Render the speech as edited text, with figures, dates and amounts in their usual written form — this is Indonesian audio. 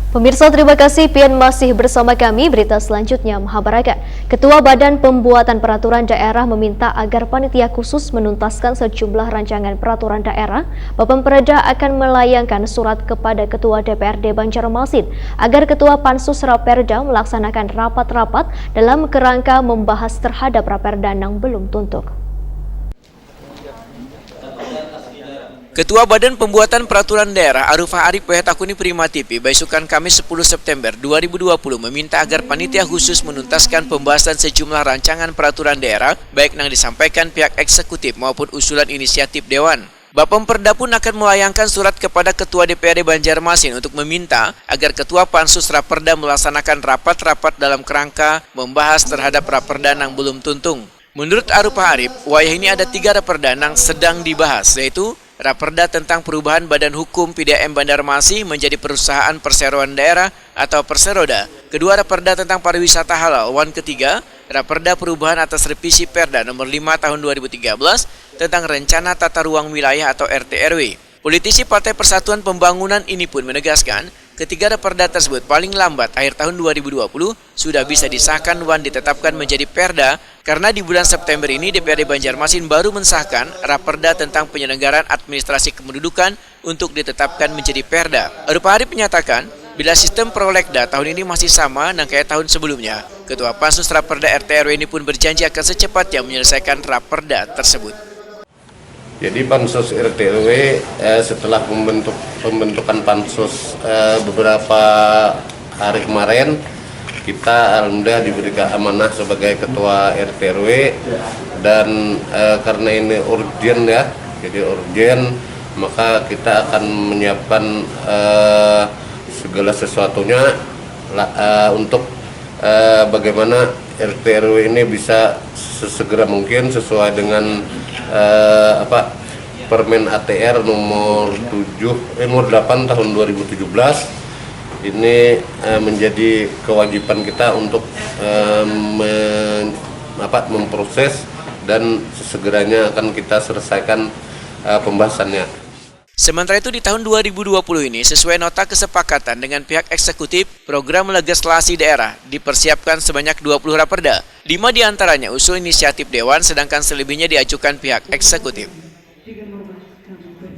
Pemirsa, terima kasih Pian masih bersama kami. Berita selanjutnya, Mahabharata. Ketua Badan Pembuatan Peraturan Daerah meminta agar panitia khusus menuntaskan sejumlah rancangan peraturan daerah. Bapemperda akan melayangkan surat kepada Ketua DPRD Banjarmasin agar Ketua Pansus Raperda melaksanakan rapat-rapat dalam kerangka membahas terhadap Raperda yang belum tuntuk. Ketua Badan Pembuatan Peraturan Daerah Arufah Arif Wehetakuni Prima TV Baisukan Kamis 10 September 2020 meminta agar panitia khusus menuntaskan pembahasan sejumlah rancangan peraturan daerah baik yang disampaikan pihak eksekutif maupun usulan inisiatif Dewan. Bapemperda pun akan melayangkan surat kepada Ketua DPRD Banjarmasin untuk meminta agar Ketua Pansus Raperda melaksanakan rapat-rapat dalam kerangka membahas terhadap Raperda yang belum tuntung. Menurut Arufah Arif, wayah ini ada 3 Raperda yang sedang dibahas, yaitu Raperda tentang perubahan Badan Hukum PDAM Banjarmasin menjadi perusahaan perseroan daerah atau Perseroda. Kedua, Raperda tentang pariwisata halal. Ketiga, Raperda perubahan atas revisi Perda nomor 5 tahun 2013 tentang rencana tata ruang wilayah atau RT/RW. Politisi Partai Persatuan Pembangunan ini pun menegaskan, ketiga Raperda tersebut paling lambat akhir tahun 2020 sudah bisa disahkan dan ditetapkan menjadi Perda karena di bulan September ini DPRD Banjarmasin baru mensahkan Raperda tentang penyelenggaraan administrasi kependudukan untuk ditetapkan menjadi Perda. Arufah Arif menyatakan, bila sistem prolegda tahun ini masih sama dengan kayak tahun sebelumnya, Ketua Pansus Raperda RT/RW ini pun berjanji akan secepatnya menyelesaikan Raperda tersebut. Jadi Pansus RT/RW setelah pembentukan Pansus beberapa hari kemarin, kita alhamdulillah diberikan amanah sebagai Ketua RT/RW dan karena ini urgent ya, jadi urgent, maka kita akan menyiapkan segala sesuatunya untuk bagaimana RT/RW ini bisa sesegera mungkin sesuai dengan Permen ATR nomor 8 tahun 2017 ini menjadi kewajiban kita untuk memproses dan segeranya akan kita selesaikan pembahasannya. Sementara itu di tahun 2020 ini sesuai nota kesepakatan dengan pihak eksekutif, program legislasi daerah dipersiapkan sebanyak 20 Raperda. 5 diantaranya usul inisiatif Dewan sedangkan selebihnya diajukan pihak eksekutif.